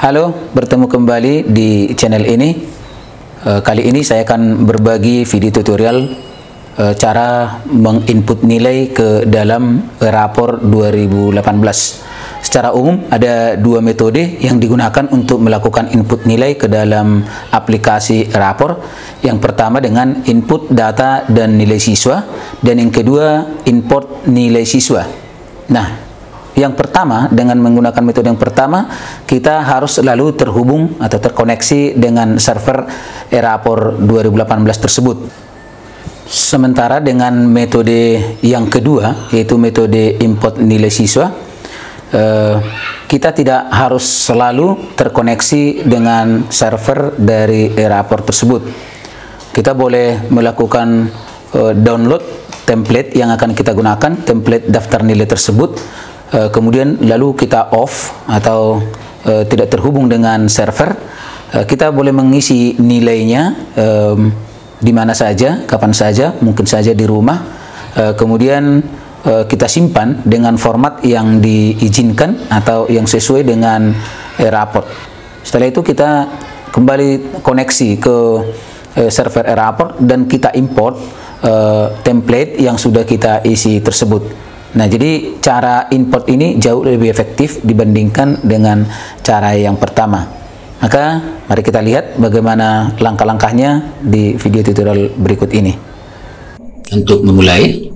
Halo, bertemu kembali di channel ini. Kali ini saya akan berbagi video tutorial cara menginput nilai ke dalam rapor 2018. Secara umum ada dua metode yang digunakan untuk melakukan input nilai ke dalam aplikasi rapor. Yang pertama dengan input data dan nilai siswa, dan yang kedua import nilai siswa. Nah, yang pertama, dengan menggunakan metode yang pertama, kita harus selalu terhubung atau terkoneksi dengan server e-rapor 2018 tersebut. Sementara dengan metode yang kedua, yaitu metode import nilai siswa, kita tidak harus selalu terkoneksi dengan server dari e-rapor tersebut. Kita boleh melakukan download template yang akan kita gunakan, template daftar nilai tersebut. Kemudian lalu kita off atau tidak terhubung dengan server. Kita boleh mengisi nilainya di mana saja, kapan saja, mungkin saja di rumah. Kemudian kita simpan dengan format yang diizinkan atau yang sesuai dengan e-rapor. Setelah itu kita kembali koneksi ke server e-rapor dan kita import template yang sudah kita isi tersebut. Nah, jadi cara import ini jauh lebih efektif dibandingkan dengan cara yang pertama. Maka mari kita lihat bagaimana langkah-langkahnya di video tutorial berikut ini. Untuk memulai,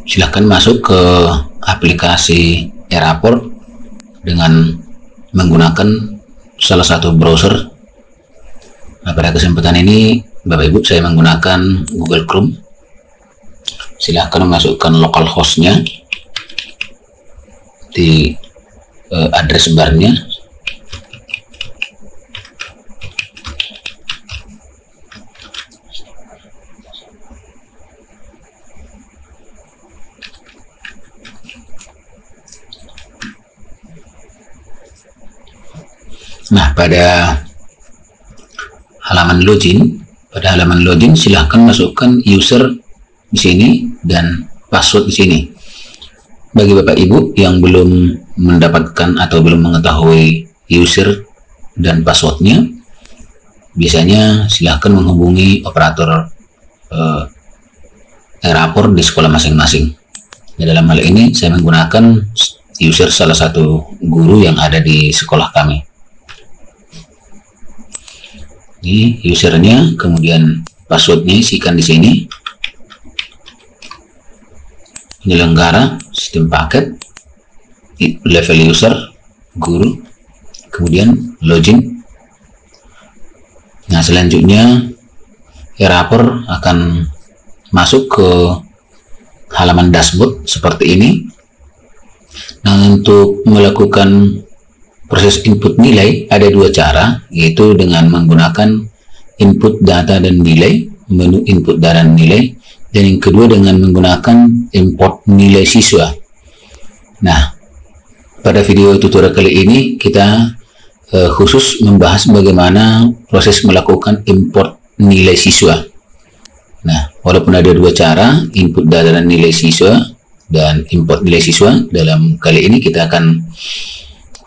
silahkan masuk ke aplikasi e-rapor dengan menggunakan salah satu browser. Nah, pada kesempatan ini Bapak Ibu saya menggunakan Google Chrome. Silahkan masukkan localhost-nya di address bar-nya. Nah, pada halaman login, silahkan masukkan user di sini dan password di sini. Bagi Bapak Ibu yang belum mendapatkan atau belum mengetahui user dan passwordnya, biasanya silahkan menghubungi operator e-rapor di sekolah masing-masing. Nah, dalam hal ini saya menggunakan user salah satu guru yang ada di sekolah kami. Ini usernya, kemudian passwordnya isikan di sini. Penyelenggara, sistem paket, level user, guru, kemudian login. Nah, selanjutnya e-rapor akan masuk ke halaman dashboard seperti ini. Nah, untuk melakukan proses input nilai ada dua cara, yaitu dengan menggunakan input data dan nilai, menu input data dan nilai, dan yang kedua dengan menggunakan import nilai siswa. Nah, pada video tutorial kali ini kita khusus membahas bagaimana proses melakukan import nilai siswa. Nah, walaupun ada dua cara, input data dan nilai siswa dan import nilai siswa, dalam kali ini kita akan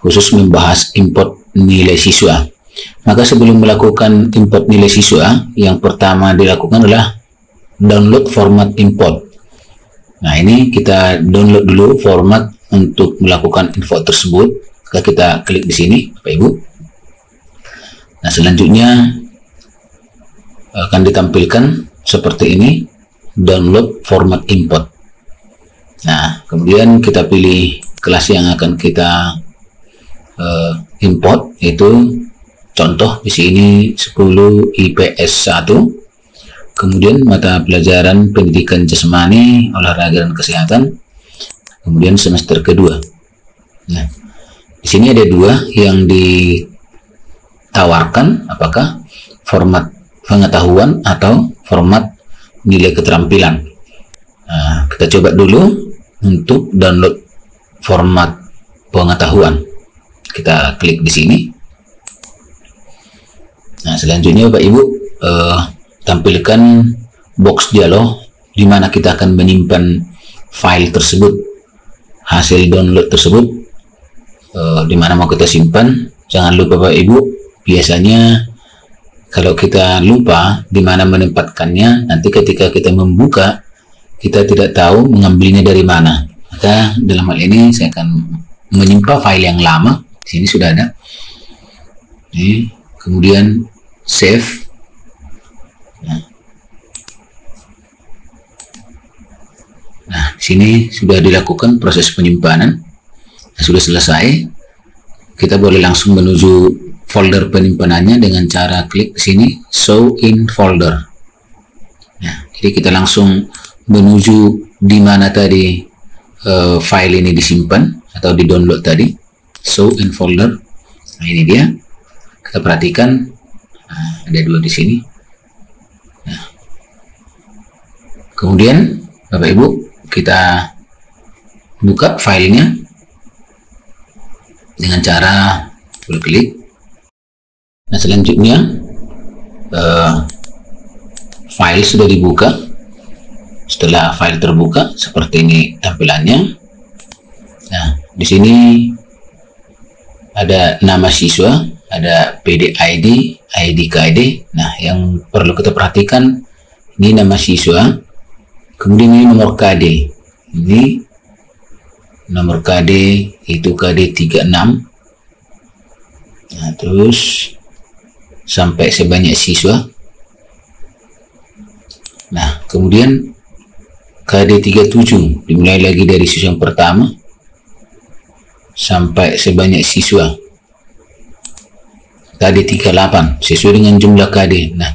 khusus membahas import nilai siswa. Maka sebelum melakukan import nilai siswa, yang pertama dilakukan adalah download format import. Nah, ini kita download dulu format untuk melakukan info tersebut. Maka kita klik di sini, Bapak Ibu. Nah, selanjutnya akan ditampilkan seperti ini, download format import. Nah, kemudian kita pilih kelas yang akan kita import, yaitu contoh di sini 10 IPS 1. Kemudian mata pelajaran pendidikan jasmani, olahraga dan kesehatan. Kemudian semester kedua. Nah, di sini ada dua yang ditawarkan, apakah format pengetahuan atau format nilai keterampilan. Nah, kita coba dulu untuk download format pengetahuan. Kita klik di sini. Nah, selanjutnya Bapak Ibu tampilkan box dialog di mana kita akan menyimpan file tersebut, hasil download tersebut, di mana mau kita simpan. jangan lupa Bapak Ibu, biasanya kalau kita lupa di mana menempatkannya, nanti ketika kita membuka, kita tidak tahu mengambilnya dari mana. Maka dalam hal ini saya akan menyimpan file yang lama. Di sini sudah ada. Ini, kemudian save. Nah, di sini sudah dilakukan proses penyimpanan. Nah, sudah selesai. Kita boleh langsung menuju folder penyimpanannya dengan cara klik di sini show in folder. Nah, jadi kita langsung menuju di mana tadi file ini disimpan atau di download tadi, show in folder. Nah, ini dia. Kita perhatikan, ada dua di sini. Nah, kemudian Bapak Ibu, kita buka filenya dengan cara klik. Nah, selanjutnya file sudah dibuka. Setelah file terbuka, seperti ini tampilannya. Nah, di sini ada nama siswa, ada PDID, ID KID. Nah, yang perlu kita perhatikan, ini nama siswa, kemudian ini nomor KD. Ini nomor KD itu KD 36. Nah, terus sampai sebanyak siswa. Nah, kemudian KD 37 dimulai lagi dari siswa yang pertama sampai sebanyak siswa. KD 38 sesuai dengan jumlah KD. Nah,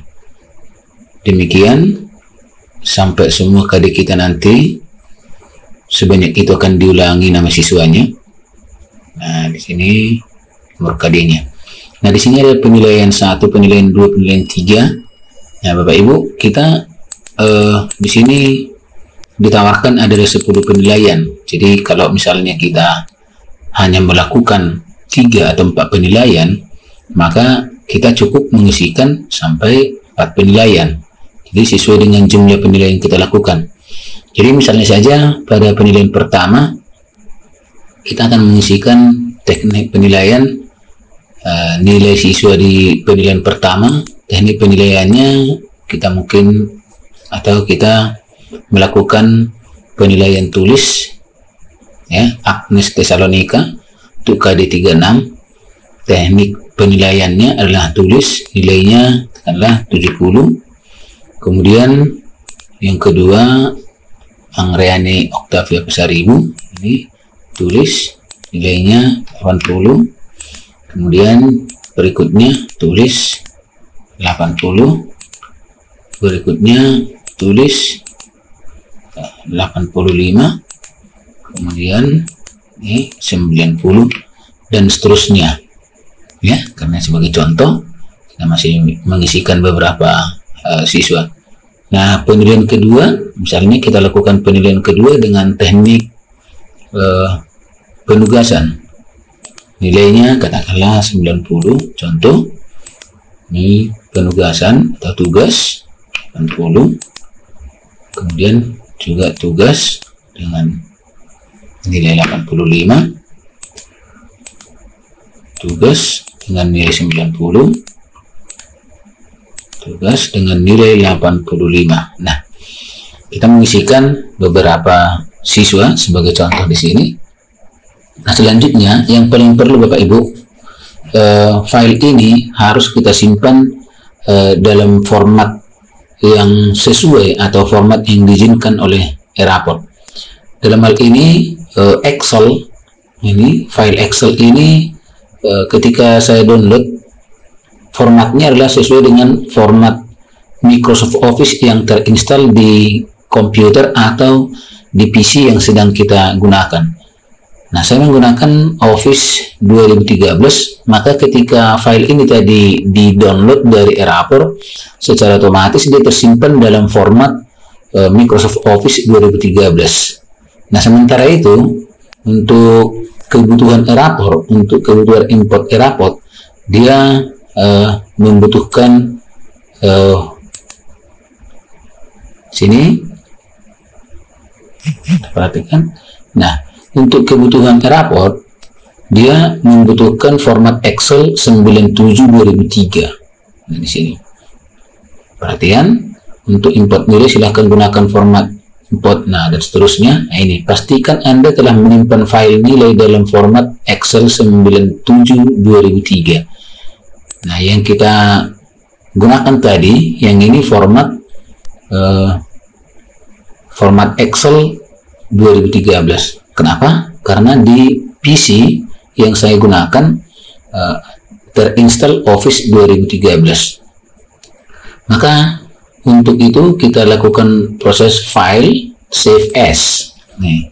demikian sampai semua KD kita nanti sebanyak itu akan diulangi nama siswanya. Nah, di sini nomor KD-nya. Nah, di sini ada penilaian 1, penilaian 2, penilaian 3. Nah, Bapak Ibu, kita di sini ditawarkan ada 10 penilaian. Jadi kalau misalnya kita hanya melakukan 3 atau 4 penilaian, maka kita cukup mengisikan sampai 4 penilaian. Jadi sesuai dengan jumlah penilaian kita lakukan. Jadi misalnya saja pada penilaian pertama kita akan mengisikan teknik penilaian nilai siswa di penilaian pertama. Teknik penilaiannya kita mungkin atau kita melakukan penilaian tulis ya, Agnes Tesalonika untuk KD 36. Teknik penilaiannya adalah tulis, nilainya adalah 70. Kemudian yang kedua Angreani Octavia Pesaribu, ini tulis, nilainya 80. Kemudian berikutnya tulis 80, berikutnya tulis 85, kemudian ini 90 dan seterusnya ya, karena sebagai contoh kita masih mengisikan beberapa siswa. Nah, penilaian kedua misalnya kita lakukan penilaian kedua dengan teknik penugasan. Nilainya katakanlah 90, contoh ini penugasan atau tugas 80, kemudian juga tugas dengan nilai 85, tugas dengan nilai 90, tugas dengan nilai 85. Nah, kita mengisikan beberapa siswa sebagai contoh di sini. Nah, selanjutnya yang paling perlu Bapak Ibu, file ini harus kita simpan dalam format yang sesuai atau format yang diizinkan oleh Eraport. Dalam hal ini Excel, ini file Excel ini ketika saya download formatnya adalah sesuai dengan format Microsoft Office yang terinstall di komputer atau di PC yang sedang kita gunakan. Nah, saya menggunakan Office 2013, maka ketika file ini tadi di-download dari Eraport, secara otomatis dia tersimpan dalam format Microsoft Office 2013. Nah, sementara itu, untuk kebutuhan Eraport, untuk kebutuhan import Eraport, dia membutuhkan sini, perhatikan. Nah, untuk kebutuhan Eraport dia membutuhkan format Excel 97/2003. Nah, di sini. Perhatian, untuk import nilai silahkan gunakan format import. Nah, dan seterusnya. Nah, ini pastikan Anda telah menyimpan file nilai dalam format Excel 97/2003. Nah, yang kita gunakan tadi, yang ini format Excel 2013. Kenapa? Karena di PC yang saya gunakan terinstall Office 2013. Maka untuk itu kita lakukan proses file save as. Nih,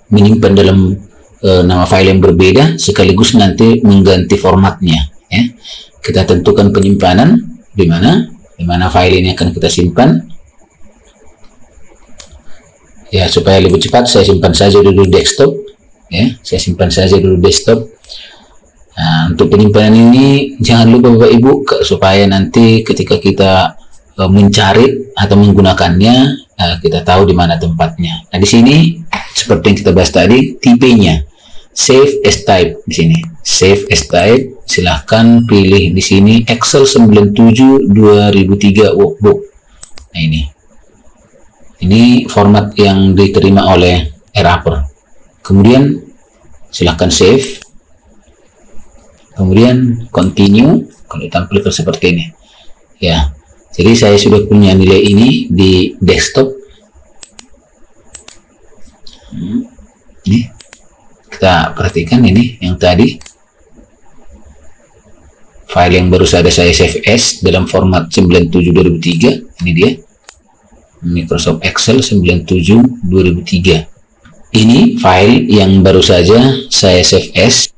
menyimpan dalam nama file yang berbeda sekaligus nanti mengganti formatnya. Ya. Kita tentukan penyimpanan di mana file ini akan kita simpan. Ya, supaya lebih cepat saya simpan saja dulu desktop. Ya, saya simpan saja dulu desktop. Nah, untuk penyimpanan ini jangan lupa Bapak Ibu supaya nanti ketika kita mencari atau menggunakannya kita tahu di mana tempatnya. Nah, di sini seperti yang kita bahas tadi, tipenya save as type. Di sini save as type, silahkan pilih di sini Excel 97/2003 workbook. Nah, ini format yang diterima oleh eraper. Kemudian silahkan save, kemudian continue. Kalau ditampilkan seperti ini, ya. Jadi saya sudah punya nilai ini di desktop. Ini kita perhatikan, ini yang tadi file yang baru saja saya save as dalam format 97/2003. Ini dia, Microsoft Excel 97/2003. Ini file yang baru saja saya save as.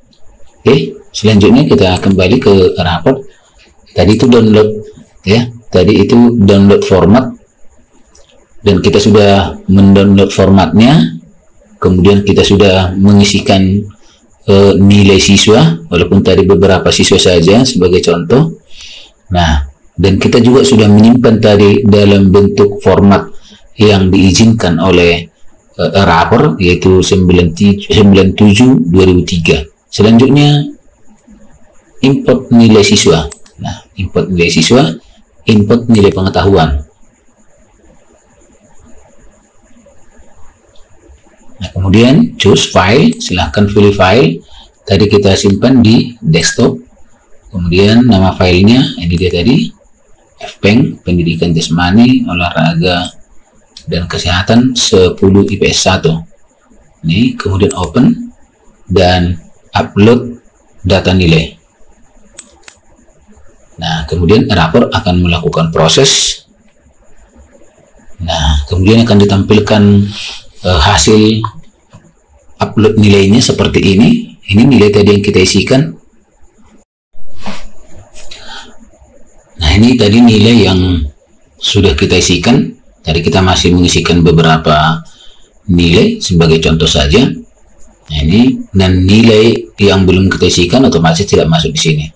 Oke, selanjutnya kita kembali ke rapor. Tadi itu download, ya. Tadi itu download format, dan kita sudah mendownload formatnya. Kemudian kita sudah mengisikan nilai siswa, walaupun tadi beberapa siswa saja sebagai contoh. Nah, dan kita juga sudah menyimpan tadi dalam bentuk format yang diizinkan oleh eraper, yaitu 97/2003. Selanjutnya import nilai siswa. Nah, import nilai siswa, input nilai pengetahuan. Nah, kemudian choose file, silahkan pilih file. Tadi kita simpan di desktop. Kemudian nama filenya, ini dia tadi, FPeng, pendidikan jasmani, olahraga, dan kesehatan 10 IPS 1. Ini kemudian open dan upload data nilai. Nah, kemudian eraper akan melakukan proses. Nah, kemudian akan ditampilkan hasil upload nilainya seperti ini. Ini nilai tadi yang kita isikan. Nah, ini tadi nilai yang sudah kita isikan. Tadi kita masih mengisikan beberapa nilai sebagai contoh saja. Nah, ini, dan nilai yang belum kita isikan otomatis tidak masuk di sini.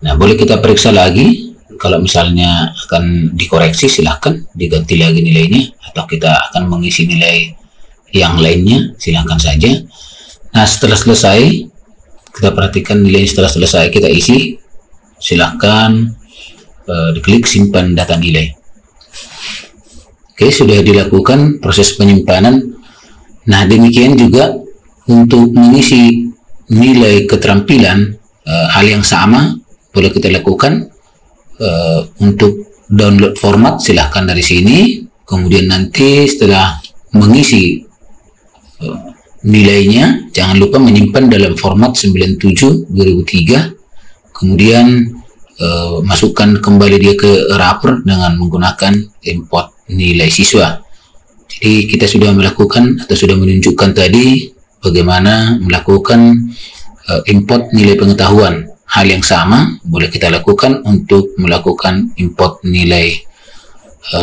Nah, boleh kita periksa lagi. Kalau misalnya akan dikoreksi, silahkan diganti lagi nilainya, atau kita akan mengisi nilai yang lainnya, silahkan saja. Nah, setelah selesai, kita perhatikan nilai setelah selesai kita isi, silahkan diklik simpan data nilai. Oke, sudah dilakukan proses penyimpanan. Nah, demikian juga untuk mengisi nilai keterampilan, hal yang sama boleh kita lakukan. Untuk download format silahkan dari sini. Kemudian nanti setelah mengisi nilainya, jangan lupa menyimpan dalam format 97/2003. Kemudian masukkan kembali dia ke eraper dengan menggunakan import nilai siswa. Jadi kita sudah melakukan atau sudah menunjukkan tadi bagaimana melakukan import nilai pengetahuan. Hal yang sama boleh kita lakukan untuk melakukan import nilai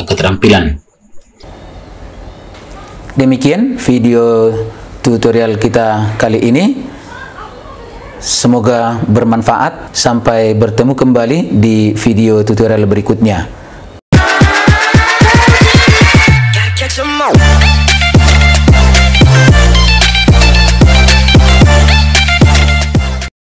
keterampilan. Demikian video tutorial kita kali ini. Semoga bermanfaat. Sampai bertemu kembali di video tutorial berikutnya.